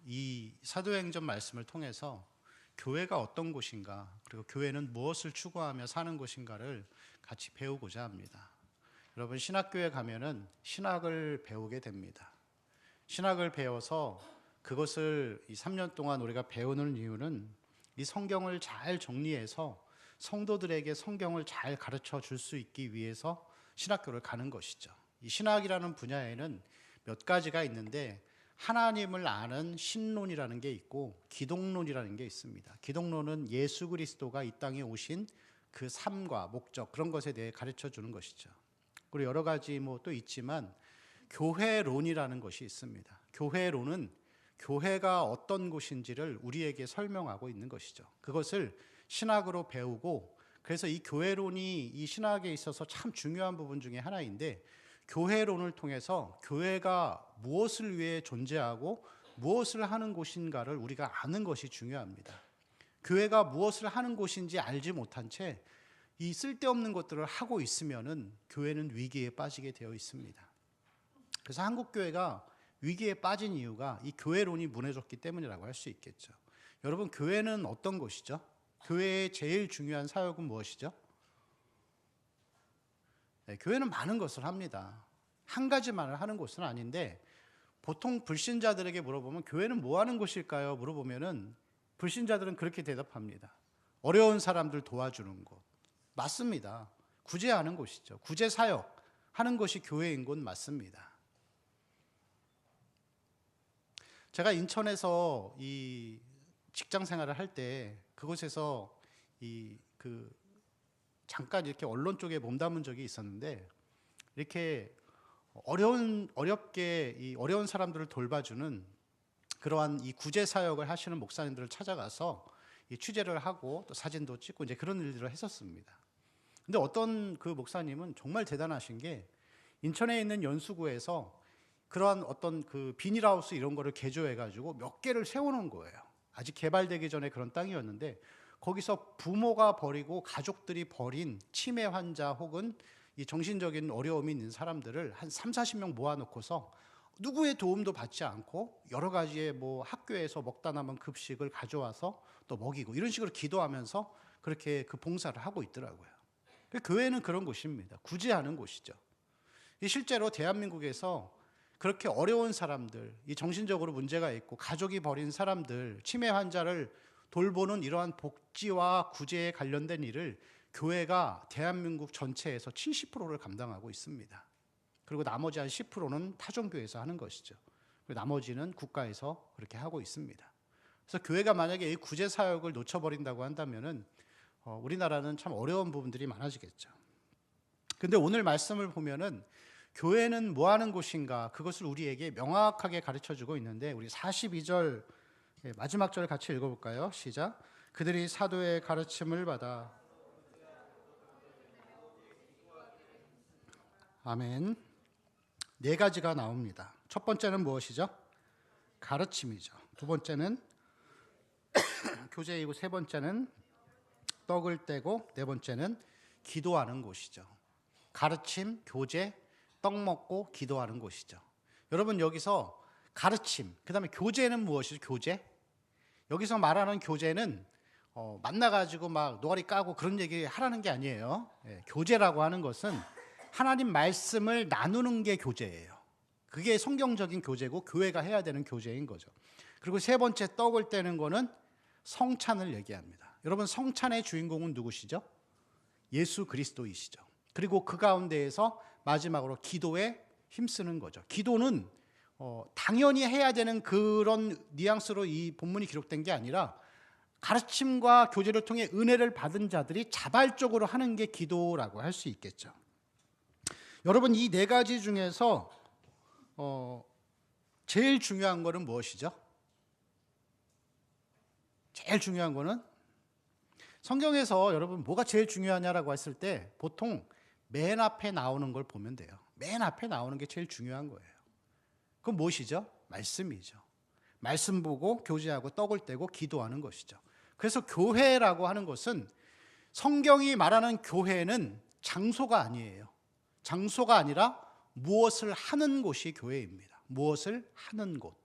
이 사도행전 말씀을 통해서 교회가 어떤 곳인가, 그리고 교회는 무엇을 추구하며 사는 곳인가를 같이 배우고자 합니다. 여러분, 신학교에 가면은 신학을 배우게 됩니다. 신학을 배워서 그것을 이 3년 동안 우리가 배우는 이유는 이 성경을 잘 정리해서 성도들에게 성경을 잘 가르쳐 줄 수 있기 위해서 신학교를 가는 것이죠. 이 신학이라는 분야에는 몇 가지가 있는데, 하나님을 아는 신론이라는 게 있고 기독론이라는 게 있습니다. 기독론은 예수 그리스도가 이 땅에 오신 그 삶과 목적, 그런 것에 대해 가르쳐 주는 것이죠. 그리고 여러 가지 또 있지만 교회론이라는 것이 있습니다. 교회론은 교회가 어떤 곳인지를 우리에게 설명하고 있는 것이죠. 그것을 신학으로 배우고, 그래서 이 교회론이 이 신학에 있어서 참 중요한 부분 중에 하나인데, 교회론을 통해서 교회가 무엇을 위해 존재하고 무엇을 하는 곳인가를 우리가 아는 것이 중요합니다. 교회가 무엇을 하는 곳인지 알지 못한 채 이 쓸데없는 것들을 하고 있으면은 교회는 위기에 빠지게 되어 있습니다. 그래서 한국 교회가 위기에 빠진 이유가 이 교회론이 무너졌기 때문이라고 할 수 있겠죠. 여러분, 교회는 어떤 곳이죠? 교회의 제일 중요한 사역은 무엇이죠? 네, 교회는 많은 것을 합니다. 한 가지만을 하는 곳은 아닌데, 보통 불신자들에게 물어보면 교회는 뭐 하는 곳일까요? 물어보면은 불신자들은 그렇게 대답합니다. 어려운 사람들 도와주는 곳. 맞습니다. 구제하는 곳이죠. 구제 사역 하는 것이 교회인 곳 맞습니다. 제가 인천에서 이 직장 생활을 할 때 그곳에서 잠깐 이렇게 언론 쪽에 몸담은 적이 있었는데, 이렇게 어렵게 이 어려운 사람들을 돌봐주는 그러한 이 구제 사역을 하시는 목사님들을 찾아가서 이 취재를 하고 또 사진도 찍고 이제 그런 일들을 했었습니다. 근데 어떤 그 목사님은 정말 대단하신 게, 인천에 있는 연수구에서 그러한 어떤 그 비닐하우스 이런 거를 개조해가지고 몇 개를 세워놓은 거예요. 아직 개발되기 전에 그런 땅이었는데, 거기서 부모가 버리고 가족들이 버린 치매 환자 혹은 이 정신적인 어려움이 있는 사람들을 한 30-40명 모아놓고서 누구의 도움도 받지 않고 여러 가지의 학교에서 먹다 남은 급식을 가져와서 또 먹이고, 이런 식으로 기도하면서 그렇게 그 봉사를 하고 있더라고요. 교회는 그런 곳입니다. 구제하는 곳이죠. 실제로 대한민국에서 그렇게 어려운 사람들, 이 정신적으로 문제가 있고 가족이 버린 사람들, 치매 환자를 돌보는 이러한 복지와 구제에 관련된 일을 교회가 대한민국 전체에서 70%를 감당하고 있습니다. 그리고 나머지 한 10%는 타종교에서 하는 것이죠. 그리고 나머지는 국가에서 그렇게 하고 있습니다. 그래서 교회가 만약에 이 구제 사역을 놓쳐버린다고 한다면은 우리나라는 참 어려운 부분들이 많아지겠죠. 근데 오늘 말씀을 보면은 교회는 뭐 하는 곳인가, 그것을 우리에게 명확하게 가르쳐주고 있는데, 우리 42절 마지막 절 같이 읽어볼까요? 시작. 그들이 사도의 가르침을 받아. 아멘. 네 가지가 나옵니다. 첫 번째는 무엇이죠? 가르침이죠. 두 번째는 교제이고, 세 번째는 떡을 떼고, 네 번째는 기도하는 곳이죠. 가르침, 교제, 떡 먹고 기도하는 곳이죠. 여러분, 여기서 가르침, 그 다음에 교제는 무엇이죠? 교제? 여기서 말하는 교제는 만나가지고 막 노가리 까고 그런 얘기 하라는 게 아니에요. 교제라고 하는 것은 하나님 말씀을 나누는 게 교제예요. 그게 성경적인 교제고 교회가 해야 되는 교제인 거죠. 그리고 세 번째, 떡을 떼는 거는 성찬을 얘기합니다. 여러분, 성찬의 주인공은 누구시죠? 예수 그리스도이시죠. 그리고 그 가운데에서 마지막으로 기도에 힘쓰는 거죠. 기도는 당연히 해야 되는 그런 뉘앙스로 이 본문이 기록된 게 아니라, 가르침과 교제를 통해 은혜를 받은 자들이 자발적으로 하는 게 기도라고 할 수 있겠죠. 여러분, 이 네 가지 중에서 제일 중요한 거는 무엇이죠? 제일 중요한 거는, 성경에서 여러분 뭐가 제일 중요하냐라고 했을 때 보통 맨 앞에 나오는 걸 보면 돼요. 맨 앞에 나오는 게 제일 중요한 거예요. 그건 무엇이죠? 말씀이죠. 말씀 보고 교제하고 떡을 떼고 기도하는 것이죠. 그래서 교회라고 하는 것은, 성경이 말하는 교회는 장소가 아니에요. 장소가 아니라 무엇을 하는 곳이 교회입니다. 무엇을 하는 곳.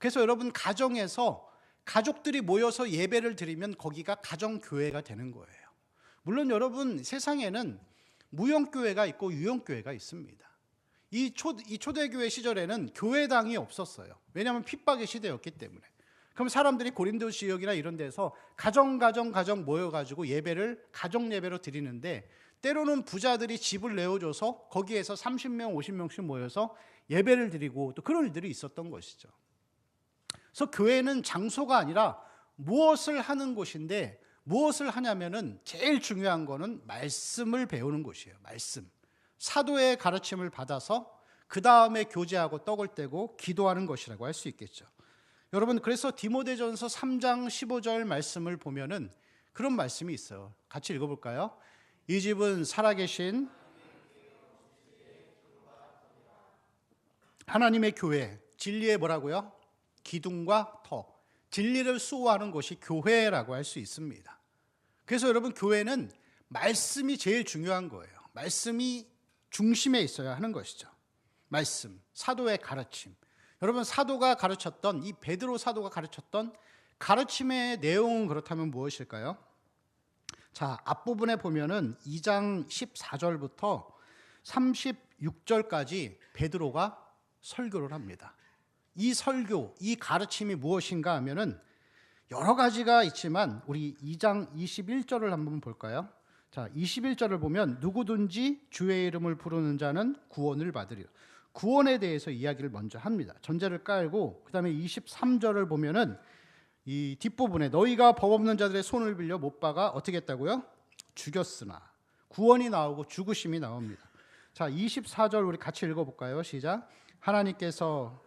그래서 여러분 가정에서 가족들이 모여서 예배를 드리면 거기가 가정교회가 되는 거예요. 물론 여러분 세상에는 무형교회가 있고 유형교회가 있습니다. 이 초대교회 시절에는 교회당이 없었어요. 왜냐하면 핍박의 시대였기 때문에. 그럼 사람들이 고린도 지역이나 이런 데서 가정 모여가지고 예배를 가정 예배로 드리는데, 때로는 부자들이 집을 내어줘서 거기에서 30명 50명씩 모여서 예배를 드리고 또 그런 일들이 있었던 것이죠. 그래서 교회는 장소가 아니라 무엇을 하는 곳인데, 무엇을 하냐면은 제일 중요한 거는 말씀을 배우는 곳이에요. 말씀. 사도의 가르침을 받아서 그 다음에 교제하고 떡을 떼고 기도하는 것이라고 할 수 있겠죠. 여러분, 그래서 디모데전서 3장 15절 말씀을 보면은 그런 말씀이 있어요. 같이 읽어볼까요? 이 집은 살아계신 하나님의 교회, 진리의 뭐라고요? 기둥과 터, 진리를 수호하는 곳이 교회라고 할 수 있습니다. 그래서 여러분, 교회는 말씀이 제일 중요한 거예요. 말씀이 중심에 있어야 하는 것이죠. 말씀, 사도의 가르침. 여러분, 사도가 가르쳤던, 이 베드로 사도가 가르쳤던 가르침의 내용은 그렇다면 무엇일까요? 자, 앞부분에 보면은 2장 14절부터 36절까지 베드로가 설교를 합니다. 이 설교, 이 가르침이 무엇인가 하면은 여러 가지가 있지만 우리 2장 21절을 한번 볼까요? 자, 21절을 보면 누구든지 주의 이름을 부르는 자는 구원을 받으리라. 구원에 대해서 이야기를 먼저 합니다. 전제를 깔고 그 다음에 23절을 보면은 이 뒷부분에 너희가 법 없는 자들의 손을 빌려 못 박아 어떻게 했다고요? 죽였으나. 구원이 나오고 죽으심이 나옵니다. 자, 24절 우리 같이 읽어볼까요? 시작. 하나님께서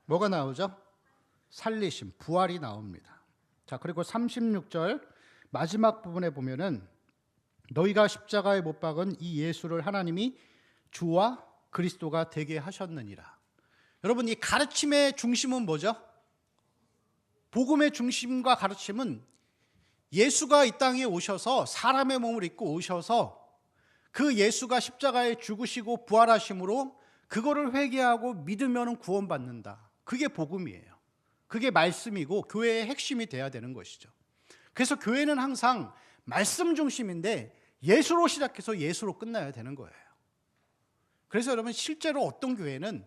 뭐가 나오죠? 살리심, 부활이 나옵니다. 자, 그리고 36절 마지막 부분에 보면은 너희가 십자가에 못 박은 이 예수를 하나님이 주와 그리스도가 되게 하셨느니라. 여러분, 이 가르침의 중심은 뭐죠? 복음의 중심과 가르침은 예수가 이 땅에 오셔서 사람의 몸을 입고 오셔서 그 예수가 십자가에 죽으시고 부활하심으로 그거를 회개하고 믿으면 구원받는다. 그게 복음이에요. 그게 말씀이고 교회의 핵심이 돼야 되는 것이죠. 그래서 교회는 항상 말씀 중심인데 예수로 시작해서 예수로 끝나야 되는 거예요. 그래서 여러분, 실제로 어떤 교회는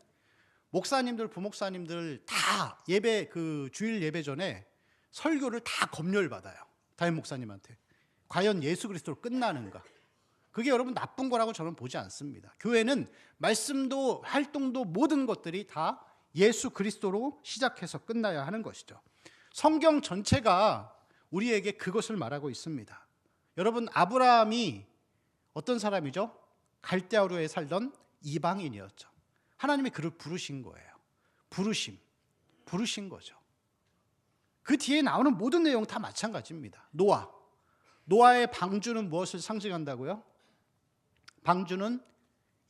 목사님들, 부목사님들 다 예배, 주일 예배 전에 설교를 다 검열 받아요. 담임 목사님한테. 과연 예수 그리스도로 끝나는가? 그게 여러분 나쁜 거라고 저는 보지 않습니다. 교회는 말씀도 활동도 모든 것들이 다 예수 그리스도로 시작해서 끝나야 하는 것이죠. 성경 전체가 우리에게 그것을 말하고 있습니다. 여러분, 아브라함이 어떤 사람이죠? 갈대아우르에 살던 이방인이었죠. 하나님이 그를 부르신 거예요. 부르신 거죠. 그 뒤에 나오는 모든 내용 다 마찬가지입니다. 노아의 방주는 무엇을 상징한다고요? 방주는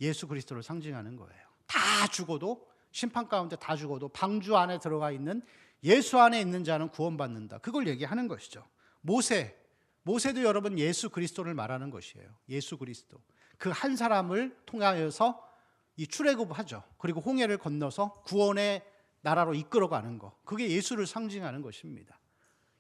예수 그리스도를 상징하는 거예요. 다 죽어도, 심판 가운데 다 죽어도 방주 안에 들어가 있는 예수 안에 있는 자는 구원받는다. 그걸 얘기하는 것이죠. 모세도 여러분 예수 그리스도를 말하는 것이에요. 예수 그리스도. 그 한 사람을 통하여서 이 출애굽하죠. 그리고 홍해를 건너서 구원의 나라로 이끌어가는 것. 그게 예수를 상징하는 것입니다.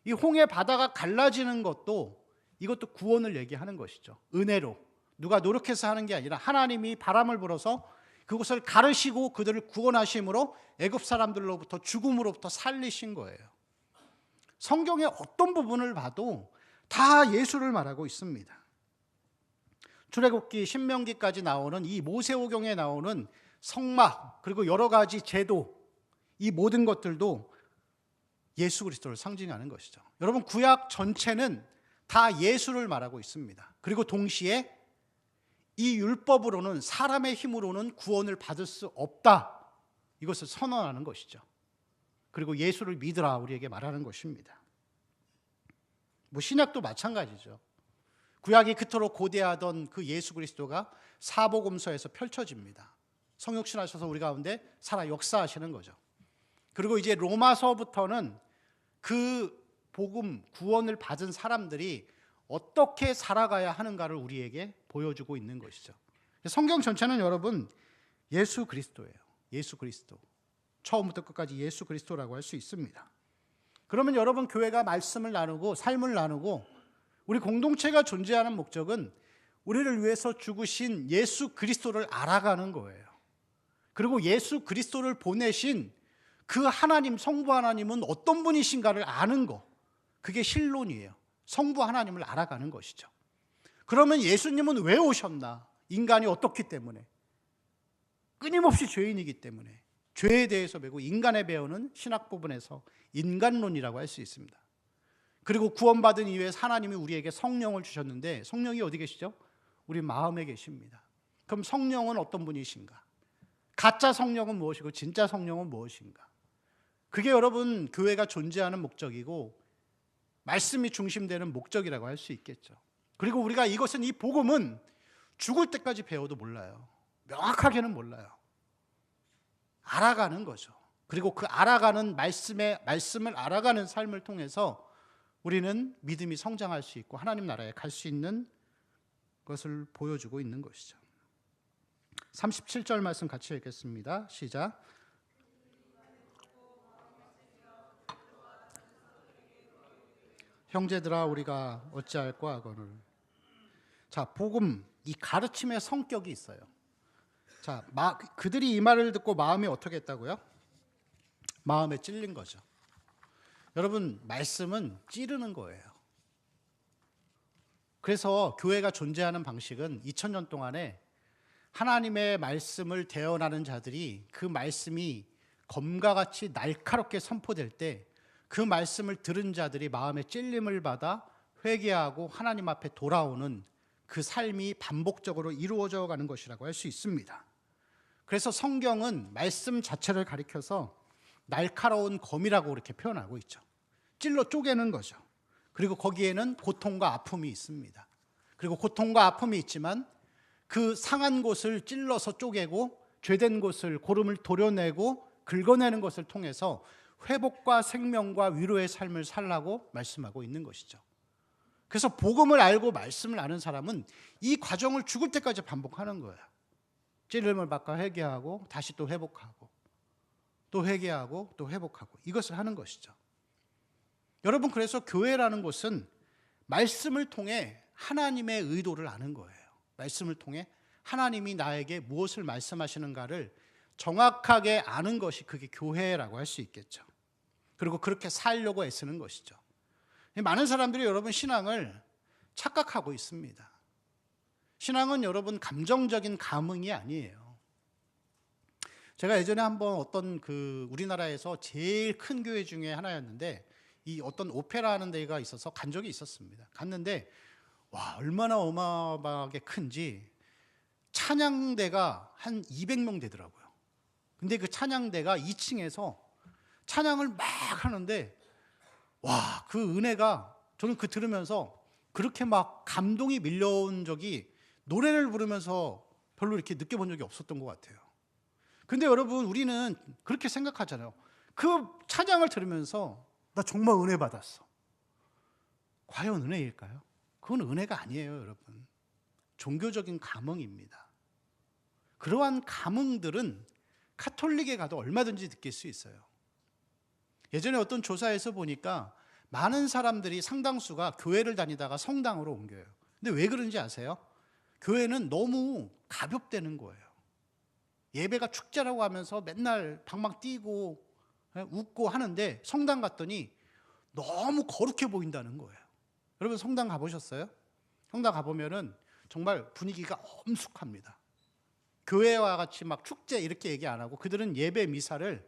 이 홍해 바다가 갈라지는 것도 이것도 구원을 얘기하는 것이죠. 은혜로. 누가 노력해서 하는 게 아니라 하나님이 바람을 불어서 그곳을 가르시고 그들을 구원하심으로 애굽 사람들로부터 죽음으로부터 살리신 거예요. 성경의 어떤 부분을 봐도 다 예수를 말하고 있습니다. 출애굽기, 신명기까지 나오는 이 모세오경에 나오는 성막, 그리고 여러 가지 제도, 이 모든 것들도 예수 그리스도를 상징하는 것이죠. 여러분, 구약 전체는 다 예수를 말하고 있습니다. 그리고 동시에 이 율법으로는, 사람의 힘으로는 구원을 받을 수 없다. 이것을 선언하는 것이죠. 그리고 예수를 믿으라 우리에게 말하는 것입니다. 신약도 마찬가지죠. 구약이 그토록 고대하던 그 예수 그리스도가 사복음서에서 펼쳐집니다. 성육신하셔서 우리 가운데 살아 역사하시는 거죠. 그리고 이제 로마서부터는 그 복음, 구원을 받은 사람들이 어떻게 살아가야 하는가를 우리에게 보여주고 있는 것이죠. 성경 전체는 여러분 예수 그리스도예요. 예수 그리스도. 처음부터 끝까지 예수 그리스도라고 할 수 있습니다. 그러면 여러분 교회가 말씀을 나누고 삶을 나누고 우리 공동체가 존재하는 목적은 우리를 위해서 죽으신 예수 그리스도를 알아가는 거예요. 그리고 예수 그리스도를 보내신 그 하나님, 성부 하나님은 어떤 분이신가를 아는 거. 그게 신론이에요. 성부 하나님을 알아가는 것이죠. 그러면 예수님은 왜 오셨나? 인간이 어떻기 때문에? 끊임없이 죄인이기 때문에. 죄에 대해서 배우고 인간에 배우는 신학 부분에서 인간론이라고 할 수 있습니다. 그리고 구원받은 이후에 하나님이 우리에게 성령을 주셨는데 성령이 어디 계시죠? 우리 마음에 계십니다. 그럼 성령은 어떤 분이신가? 가짜 성령은 무엇이고 진짜 성령은 무엇인가? 그게 여러분 교회가 존재하는 목적이고 말씀이 중심되는 목적이라고 할 수 있겠죠. 그리고 우리가 이 복음은 죽을 때까지 배워도 몰라요. 명확하게는 몰라요. 알아가는 거죠. 그리고 그 알아가는 말씀을 알아가는 삶을 통해서 우리는 믿음이 성장할 수 있고 하나님 나라에 갈 수 있는 것을 보여주고 있는 것이죠. 37절 말씀 같이 읽겠습니다. 시작. 형제들아 우리가 어찌할꼬 하거늘. 자, 복음, 이 가르침의 성격이 있어요. 자, 그들이 이 말을 듣고 마음이 어떻게 했다고요? 마음에 찔린 거죠. 여러분, 말씀은 찌르는 거예요. 그래서 교회가 존재하는 방식은 2000년 동안에 하나님의 말씀을 대언하는 자들이 그 말씀이 검과 같이 날카롭게 선포될 때 그 말씀을 들은 자들이 마음에 찔림을 받아 회개하고 하나님 앞에 돌아오는 그 삶이 반복적으로 이루어져 가는 것이라고 할 수 있습니다. 그래서 성경은 말씀 자체를 가리켜서 날카로운 검이라고 이렇게 표현하고 있죠. 찔러 쪼개는 거죠. 그리고 거기에는 고통과 아픔이 있습니다. 그리고 고통과 아픔이 있지만 그 상한 곳을 찔러서 쪼개고 죄된 곳을 고름을 도려내고 긁어내는 것을 통해서 회복과 생명과 위로의 삶을 살라고 말씀하고 있는 것이죠. 그래서 복음을 알고 말씀을 아는 사람은 이 과정을 죽을 때까지 반복하는 거예요. 찔림을 받고 회개하고 다시 또 회복하고 또 회개하고 또 회복하고 이것을 하는 것이죠. 여러분, 그래서 교회라는 곳은 말씀을 통해 하나님의 의도를 아는 거예요. 말씀을 통해 하나님이 나에게 무엇을 말씀하시는가를 정확하게 아는 것이 그게 교회라고 할 수 있겠죠. 그리고 그렇게 살려고 애쓰는 것이죠. 많은 사람들이 여러분 신앙을 착각하고 있습니다. 신앙은 여러분 감정적인 감흥이 아니에요. 제가 예전에 한번 어떤 우리나라에서 제일 큰 교회 중에 하나였는데 이 어떤 오페라 하는 데가 있어서 간 적이 있었습니다. 갔는데 와, 얼마나 어마어마하게 큰지 찬양대가 한 200명 되더라고요. 근데 그 찬양대가 2층에서 찬양을 막 하는데 와, 그 은혜가 저는 들으면서 그렇게 막 감동이 밀려온 적이 노래를 부르면서 별로 이렇게 느껴본 적이 없었던 것 같아요. 근데 여러분, 우리는 그렇게 생각하잖아요. 그 찬양을 들으면서 나 정말 은혜 받았어. 과연 은혜일까요? 그건 은혜가 아니에요, 여러분. 종교적인 감흥입니다. 그러한 감흥들은 카톨릭에 가도 얼마든지 느낄 수 있어요. 예전에 어떤 조사에서 보니까 많은 사람들이 상당수가 교회를 다니다가 성당으로 옮겨요. 근데 왜 그런지 아세요? 교회는 너무 가볍다는 거예요. 예배가 축제라고 하면서 맨날 방방 뛰고 웃고 하는데 성당 갔더니 너무 거룩해 보인다는 거예요. 여러분, 성당 가보셨어요? 성당 가보면은 정말 분위기가 엄숙합니다. 교회와 같이 막 축제 이렇게 얘기 안 하고 그들은 예배 미사를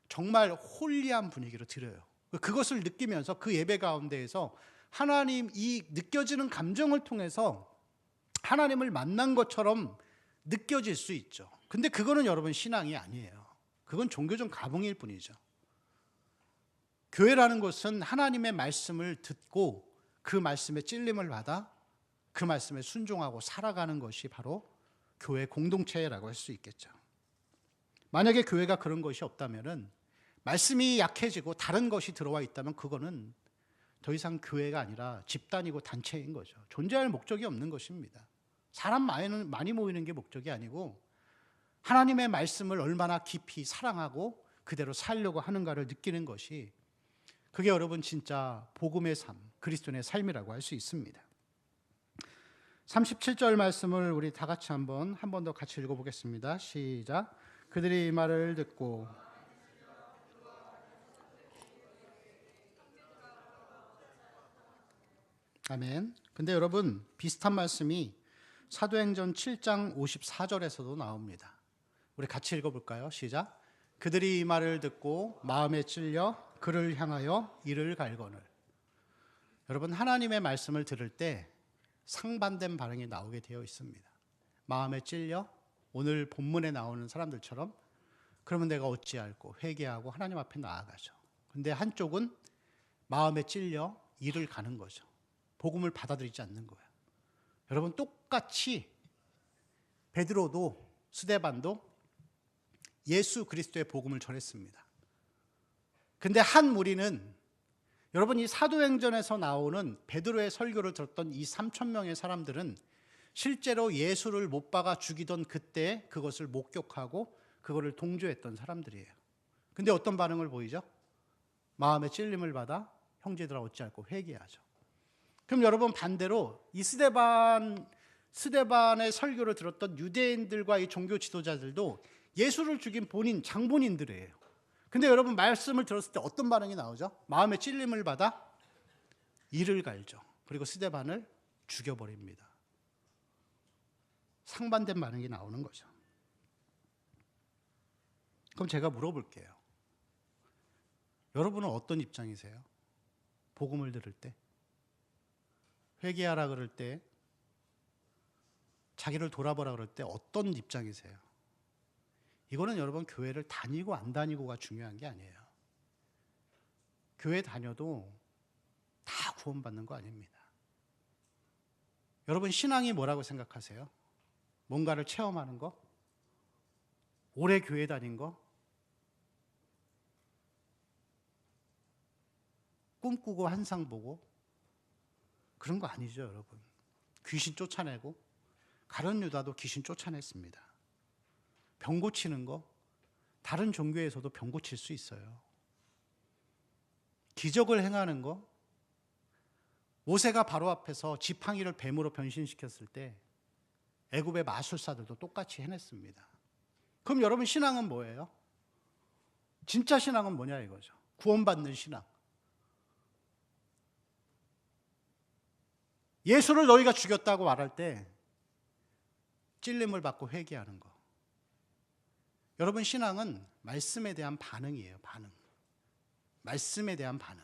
정말 홀리한 분위기로 드려요. 그것을 느끼면서 그 예배 가운데에서 하나님, 이 느껴지는 감정을 통해서 하나님을 만난 것처럼 느껴질 수 있죠. 근데 그거는 여러분 신앙이 아니에요. 그건 종교적 감흥일 뿐이죠. 교회라는 것은 하나님의 말씀을 듣고 그 말씀에 찔림을 받아 그 말씀에 순종하고 살아가는 것이 바로 교회 공동체라고 할 수 있겠죠. 만약에 교회가 그런 것이 없다면은 말씀이 약해지고 다른 것이 들어와 있다면 그거는 더 이상 교회가 아니라 집단이고 단체인 거죠. 존재할 목적이 없는 것입니다. 사람 많이 모이는 게 목적이 아니고 하나님의 말씀을 얼마나 깊이 사랑하고 그대로 살려고 하는가를 느끼는 것이, 그게 여러분 진짜 복음의 삶, 그리스도인의 삶이라고 할 수 있습니다. 37절 말씀을 우리 다 같이 한 번 더 같이 읽어보겠습니다. 시작. 그들이 이 말을 듣고 아멘. 근데 여러분, 비슷한 말씀이 사도행전 7장 54절에서도 나옵니다. 우리 같이 읽어볼까요? 시작. 그들이 이 말을 듣고 마음에 찔려 그를 향하여 이를 갈거늘. 여러분, 하나님의 말씀을 들을 때 상반된 반응이 나오게 되어 있습니다. 마음에 찔려, 오늘 본문에 나오는 사람들처럼, 그러면 내가 어찌할꼬 회개하고 하나님 앞에 나아가죠. 근데 한쪽은 마음에 찔려 이를 가는 거죠. 복음을 받아들이지 않는 거예요. 여러분, 똑같이 베드로도 스데반도 예수 그리스도의 복음을 전했습니다. 근데 한 무리는, 여러분, 이 사도행전에서 나오는 베드로의 설교를 들었던 이 3,000명의 사람들은 실제로 예수를 못 박아 죽이던 그때 그것을 목격하고 그거를 동조했던 사람들이에요. 근데 어떤 반응을 보이죠? 마음의 찔림을 받아 형제들아 어찌할꼬 회개하죠. 그럼 여러분, 반대로 이 스데반의 설교를 들었던 유대인들과 이 종교 지도자들도 예수를 죽인 본인, 장본인들이에요. 근데 여러분, 말씀을 들었을 때 어떤 반응이 나오죠? 마음의 찔림을 받아 이를 갈죠. 그리고 스데반을 죽여버립니다. 상반된 반응이 나오는 거죠. 그럼 제가 물어볼게요. 여러분은 어떤 입장이세요? 복음을 들을 때, 회개하라 그럴 때, 자기를 돌아보라 그럴 때 어떤 입장이세요? 이거는 여러분, 교회를 다니고 안 다니고가 중요한 게 아니에요. 교회 다녀도 다 구원받는 거 아닙니다. 여러분, 신앙이 뭐라고 생각하세요? 뭔가를 체험하는 거? 오래 교회 다닌 거? 꿈꾸고 환상 보고? 그런 거 아니죠, 여러분. 귀신 쫓아내고, 가룟 유다도 귀신 쫓아냈습니다. 병 고치는 거, 다른 종교에서도 병 고칠 수 있어요. 기적을 행하는 거, 모세가 바로 앞에서 지팡이를 뱀으로 변신시켰을 때 애굽의 마술사들도 똑같이 해냈습니다. 그럼 여러분, 신앙은 뭐예요? 진짜 신앙은 뭐냐 이거죠. 구원받는 신앙. 예수를 너희가 죽였다고 말할 때 찔림을 받고 회개하는 거. 여러분, 신앙은 말씀에 대한 반응이에요. 반응. 말씀에 대한 반응.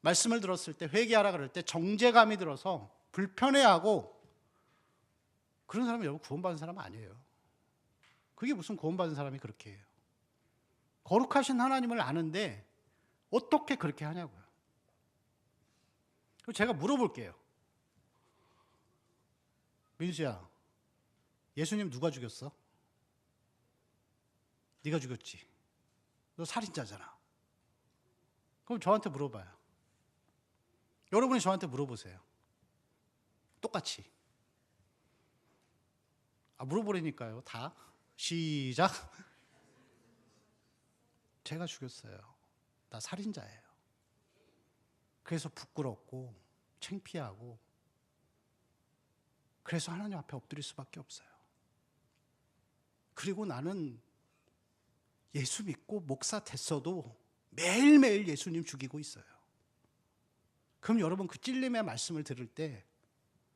말씀을 들었을 때, 회개하라 그럴 때 정죄감이 들어서 불편해하고, 그런 사람이 여러분 구원받은 사람 아니에요. 그게 무슨 구원받은 사람이 그렇게 해요. 거룩하신 하나님을 아는데 어떻게 그렇게 하냐고요. 그럼 제가 물어볼게요. 민수야, 예수님 누가 죽였어? 네가 죽였지. 너 살인자잖아. 그럼 저한테 물어봐요. 여러분이 저한테 물어보세요. 똑같이. 물어보라니까요. 다. 시작. 제가 죽였어요. 나 살인자예요. 그래서 부끄럽고 창피하고, 그래서 하나님 앞에 엎드릴 수밖에 없어요. 그리고 나는 예수 믿고 목사 됐어도 매일매일 예수님 죽이고 있어요. 그럼 여러분, 그 찔림의 말씀을 들을 때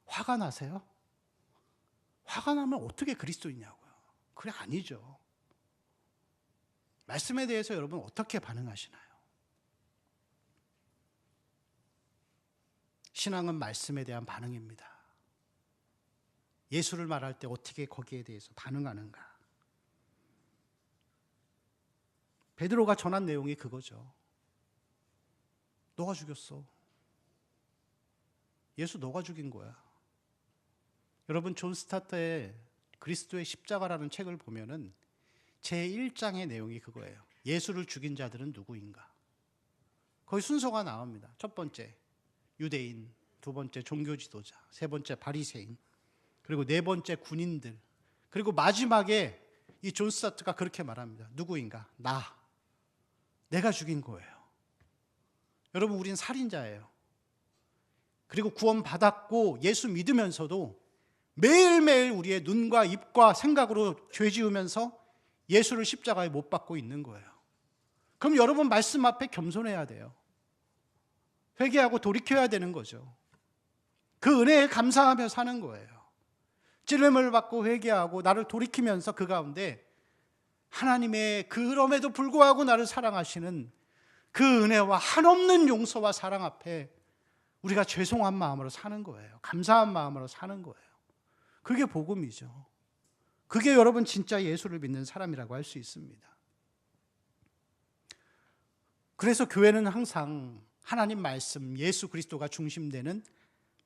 화가 나세요? 화가 나면 어떻게 그리스도이냐고요. 그래, 아니죠. 말씀에 대해서 여러분 어떻게 반응하시나요? 신앙은 말씀에 대한 반응입니다. 예수를 말할 때 어떻게 거기에 대해서 반응하는가. 베드로가 전한 내용이 그거죠. 너가 죽였어. 예수 너가 죽인 거야. 여러분, 존 스타트의 그리스도의 십자가라는 책을 보면은 제1장의 내용이 그거예요. 예수를 죽인 자들은 누구인가? 거기 순서가 나옵니다. 첫 번째, 유대인. 두 번째 종교 지도자, 세 번째 바리새인, 그리고 네 번째 군인들, 그리고 마지막에 이 존 스타트가 그렇게 말합니다. 누구인가? 내가 죽인 거예요. 여러분, 우린 살인자예요. 그리고 구원받았고 예수 믿으면서도 매일매일 우리의 눈과 입과 생각으로 죄 지으면서 예수를 십자가에 못 박고 있는 거예요. 그럼 여러분, 말씀 앞에 겸손해야 돼요. 회개하고 돌이켜야 되는 거죠. 그 은혜에 감사하며 사는 거예요. 찔림을 받고 회개하고 나를 돌이키면서 그 가운데 하나님의 그럼에도 불구하고 나를 사랑하시는 그 은혜와 한없는 용서와 사랑 앞에 우리가 죄송한 마음으로 사는 거예요. 감사한 마음으로 사는 거예요. 그게 복음이죠. 그게 여러분 진짜 예수를 믿는 사람이라고 할 수 있습니다. 그래서 교회는 항상 하나님 말씀, 예수 그리스도가 중심되는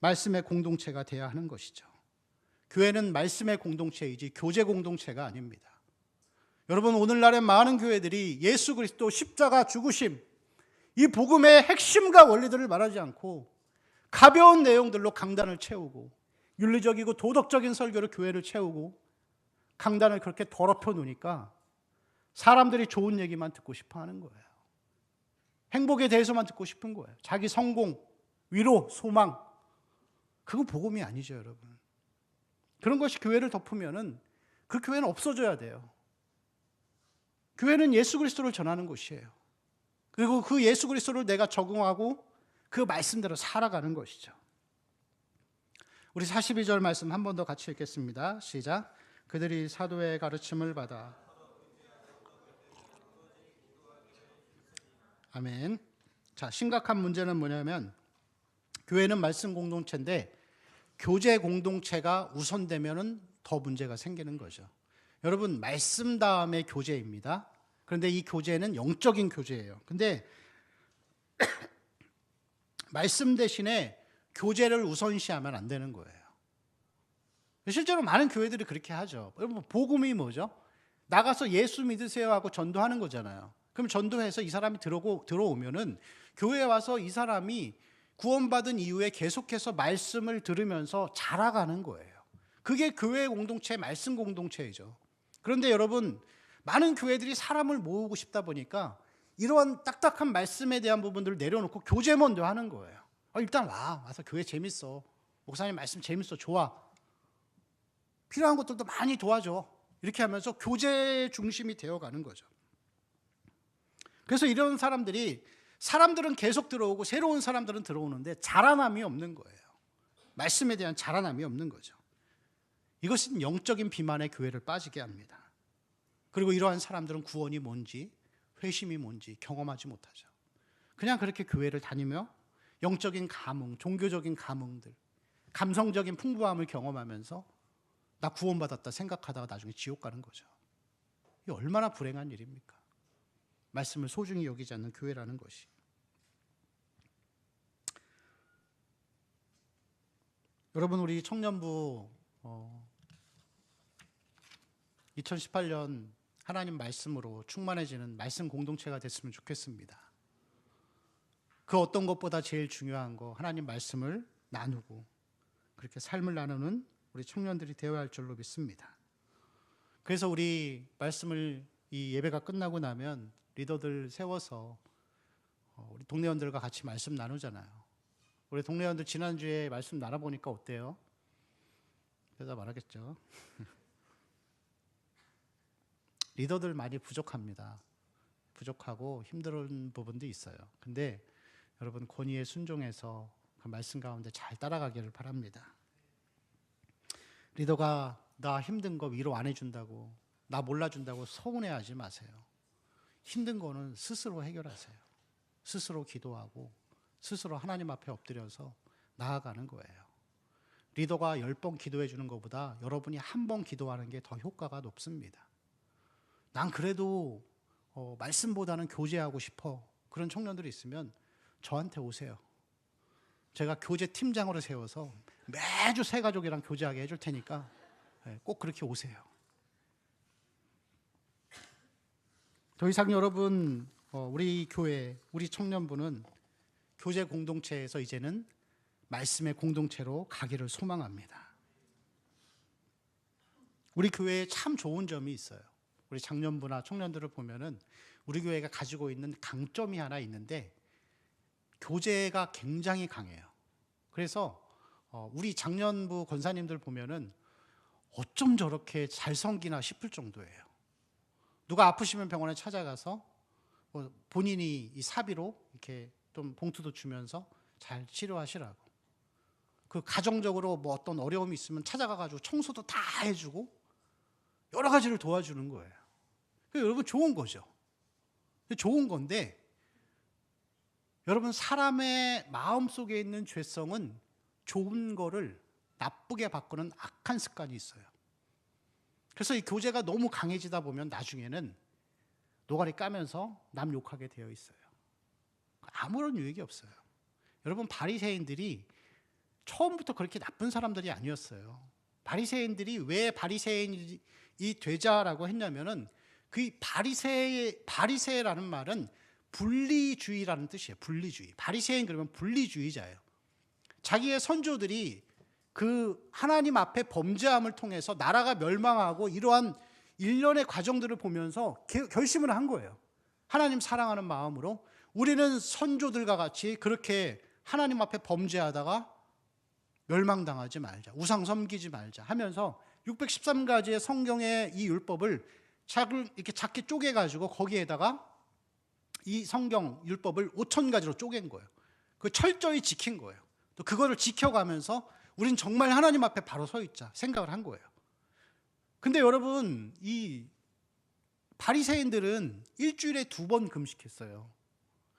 말씀의 공동체가 되어야 하는 것이죠. 교회는 말씀의 공동체이지 교제 공동체가 아닙니다. 여러분, 오늘날의 많은 교회들이 예수 그리스도 십자가 죽으심, 이 복음의 핵심과 원리들을 말하지 않고 가벼운 내용들로 강단을 채우고 윤리적이고 도덕적인 설교로 교회를 채우고 강단을 그렇게 더럽혀 놓으니까 사람들이 좋은 얘기만 듣고 싶어 하는 거예요. 행복에 대해서만 듣고 싶은 거예요. 자기 성공, 위로, 소망. 그건 복음이 아니죠, 여러분. 그런 것이 교회를 덮으면은 그 교회는 없어져야 돼요. 교회는 예수 그리스도를 전하는 곳이에요. 그리고 그 예수 그리스도를 내가 적응하고 그 말씀대로 살아가는 것이죠. 우리 42절 말씀 한 번 더 같이 읽겠습니다. 시작. 그들이 사도의 가르침을 받아. 아멘. 자, 심각한 문제는 뭐냐면 교회는 말씀 공동체인데 교제 공동체가 우선되면은 더 문제가 생기는 거죠. 여러분, 말씀 다음에 교제입니다. 그런데 이 교제는 영적인 교제예요. 근데 말씀 대신에 교제를 우선시하면 안 되는 거예요. 실제로 많은 교회들이 그렇게 하죠. 여러분, 복음이 뭐죠? 나가서 예수 믿으세요 하고 전도하는 거잖아요. 그럼 전도해서 이 사람이 들어오면은 교회에 와서 이 사람이 구원받은 이후에 계속해서 말씀을 들으면서 자라가는 거예요. 그게 교회 공동체, 말씀 공동체이죠. 그런데 여러분, 많은 교회들이 사람을 모으고 싶다 보니까 이러한 딱딱한 말씀에 대한 부분들을 내려놓고 교제 먼저 하는 거예요. 일단 와서 교회 재밌어. 목사님 말씀 재밌어. 좋아. 필요한 것들도 많이 도와줘. 이렇게 하면서 교제 중심이 되어가는 거죠. 그래서 이런 사람들은 계속 들어오고 새로운 사람들은 들어오는데 자라남이 없는 거예요. 말씀에 대한 자라남이 없는 거죠. 이것은 영적인 비만의 교회를 빠지게 합니다. 그리고 이러한 사람들은 구원이 뭔지, 회심이 뭔지 경험하지 못하죠. 그냥 그렇게 교회를 다니며 영적인 감흥, 종교적인 감흥들, 감성적인 풍부함을 경험하면서 나 구원받았다 생각하다가 나중에 지옥 가는 거죠. 이게 얼마나 불행한 일입니까? 말씀을 소중히 여기지 않는 교회라는 것이. 여러분, 우리 청년부 2018년 하나님 말씀으로 충만해지는 말씀 공동체가 됐으면 좋겠습니다. 그 어떤 것보다 제일 중요한 거, 하나님 말씀을 나누고 그렇게 삶을 나누는 우리 청년들이 되어야 할 줄로 믿습니다. 그래서 우리 말씀을 이 예배가 끝나고 나면 리더들 세워서 우리 동네원들과 같이 말씀 나누잖아요. 우리 동네원들 지난주에 말씀 나눠보니까 어때요? 대답 안 하겠죠. 리더들 많이 부족합니다. 부족하고 힘든 부분도 있어요. 근데 여러분, 권위에 순종해서 그 말씀 가운데 잘 따라가기를 바랍니다. 리더가 나 힘든 거 위로 안 해준다고, 나 몰라준다고 서운해하지 마세요. 힘든 거는 스스로 해결하세요. 스스로 기도하고 스스로 하나님 앞에 엎드려서 나아가는 거예요. 리더가 10번 기도해 주는 것보다 여러분이 한 번 기도하는 게 더 효과가 높습니다. 난 그래도 말씀보다는 교제하고 싶어. 그런 청년들이 있으면 저한테 오세요. 제가 교제 팀장으로 세워서 매주 새 가족이랑 교제하게 해줄 테니까 꼭 그렇게 오세요. 더 이상 여러분, 우리 교회, 우리 청년부는 교제 공동체에서 이제는 말씀의 공동체로 가기를 소망합니다. 우리 교회에 참 좋은 점이 있어요. 우리 장년부나 청년들을 보면은 우리 교회가 가지고 있는 강점이 하나 있는데 교제가 굉장히 강해요. 그래서 우리 장년부 권사님들 보면은 어쩜 저렇게 잘 섬기나 싶을 정도예요. 누가 아프시면 병원에 찾아가서 본인이 이 사비로 이렇게 좀 봉투도 주면서 잘 치료하시라고. 그 가정적으로 뭐 어떤 어려움이 있으면 찾아가가지고 청소도 다 해주고 여러 가지를 도와주는 거예요. 여러분 좋은 거죠. 좋은 건데 여러분 사람의 마음속에 있는 죄성은 좋은 거를 나쁘게 바꾸는 악한 습관이 있어요. 그래서 이 교제가 너무 강해지다 보면 나중에는 노가리 까면서 남 욕하게 되어 있어요. 아무런 유익이 없어요. 여러분 바리새인들이 처음부터 그렇게 나쁜 사람들이 아니었어요. 바리새인들이 왜 바리새인이 되자라고 했냐면은 그 바리새라는 말은 분리주의라는 뜻이에요. 분리주의. 바리새인 그러면 분리주의자예요. 자기의 선조들이 그 하나님 앞에 범죄함을 통해서 나라가 멸망하고 이러한 일련의 과정들을 보면서 결심을 한 거예요. 하나님 사랑하는 마음으로 우리는 선조들과 같이 그렇게 하나님 앞에 범죄하다가 멸망당하지 말자, 우상 섬기지 말자 하면서 613가지의 성경의 이 율법을 이렇게 작게 쪼개가지고 거기에다가 이 성경 율법을 5,000가지로 쪼갠 거예요. 그 철저히 지킨 거예요. 또 그거를 지켜가면서 우린 정말 하나님 앞에 바로 서 있자 생각을 한 거예요. 근데 여러분 이 바리새인들은 일주일에 2번 금식했어요.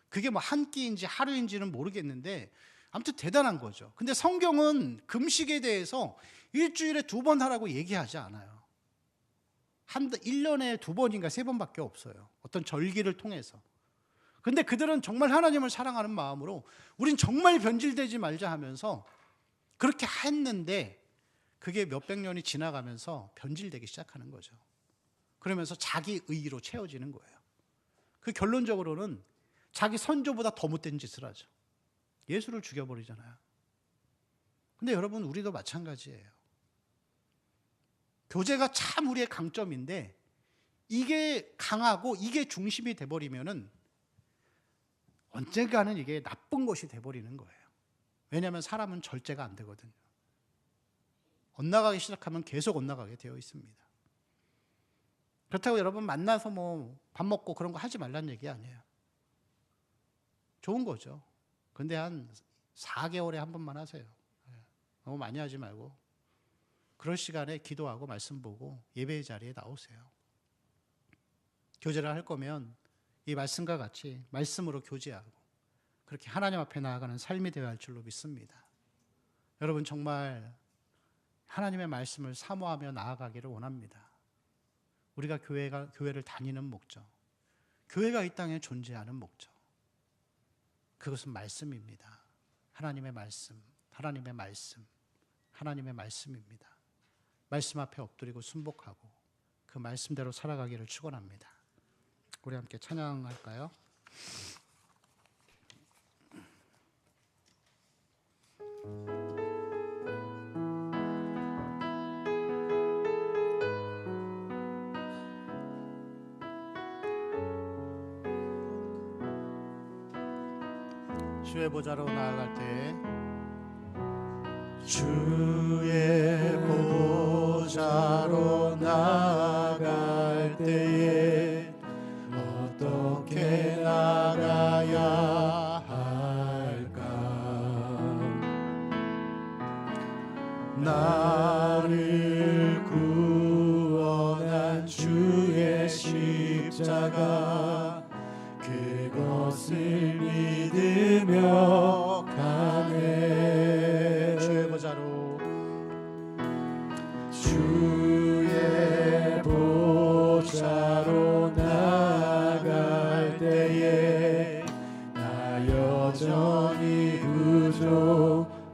그게 뭐 한 끼인지 하루인지는 모르겠는데 아무튼 대단한 거죠. 근데 성경은 금식에 대해서 일주일에 2번 하라고 얘기하지 않아요. 1년에 2번인가 3번밖에 없어요. 어떤 절기를 통해서. 근데 그들은 정말 하나님을 사랑하는 마음으로 우린 정말 변질되지 말자 하면서 그렇게 했는데 그게 몇백 년이 지나가면서 변질되기 시작하는 거죠. 그러면서 자기 의의로 채워지는 거예요. 그 결론적으로는 자기 선조보다 더 못된 짓을 하죠. 예수를 죽여버리잖아요. 근데 여러분 우리도 마찬가지예요. 교제가 참 우리의 강점인데 이게 강하고 이게 중심이 돼버리면은 언젠가는 이게 나쁜 것이 돼버리는 거예요. 왜냐하면 사람은 절제가 안 되거든요. 엇나가기 시작하면 계속 엇나가게 되어 있습니다. 그렇다고 여러분 만나서 뭐 밥 먹고 그런 거 하지 말라는 얘기 아니에요. 좋은 거죠. 근데 한 4개월에 한 번만 하세요. 너무 많이 하지 말고 그럴 시간에 기도하고 말씀 보고 예배의 자리에 나오세요. 교제를 할 거면 이 말씀과 같이 말씀으로 교제하고 그렇게 하나님 앞에 나아가는 삶이 되어야 할 줄로 믿습니다. 여러분 정말 하나님의 말씀을 사모하며 나아가기를 원합니다. 우리가 교회를 다니는 목적, 교회가 이 땅에 존재하는 목적, 그것은 말씀입니다. 하나님의 말씀, 하나님의 말씀, 하나님의 말씀입니다. 말씀 앞에 엎드리고 순복하고 그 말씀대로 살아가기를 축원합니다. 우리 함께 찬양할까요? 주의 보좌로 나아갈 때에 주의 보좌로 나아갈 때에 어떻게 나가야 할까? 나를 구원한 주의 십자가 그것을 믿으며 가네. 주의 보좌로 주의 보좌로 나아갈 때에 나 여전히 부족하나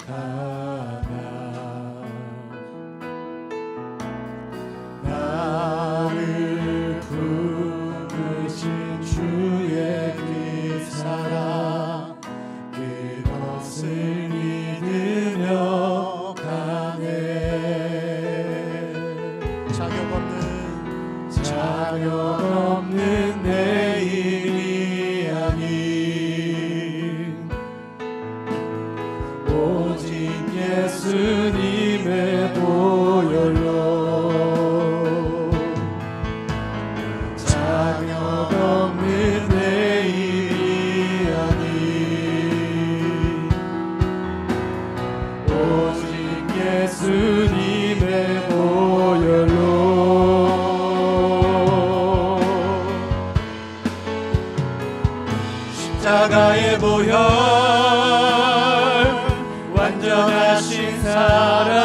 나를 부르시 자격 없는 내 일이 아닌 오직 예수님의 보혈로 자격 없는 내 일이 아닌 오직 예수님의 보혈로 십자가의 보혈 완전하신 사랑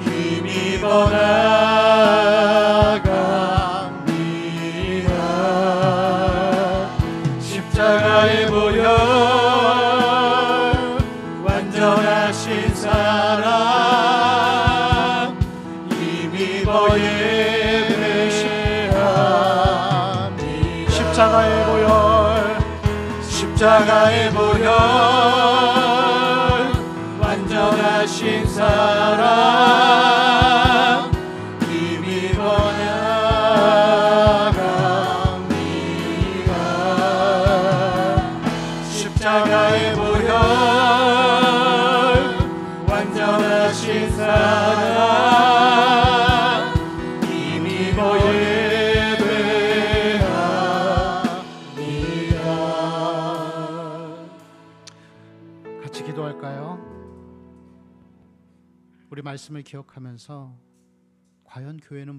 힘입어 나갑니다. 십자가의 보혈 완전하신 사랑 힘입어 예배합니다. 십자가의 보혈 십자가의 보혈 완전하신 사랑 힘입어 나갑니다. 십자가의 보혈 완전하신 사랑 힘입어 같이 기도할까요? 우리 말씀을 기억하면서 과연 교회는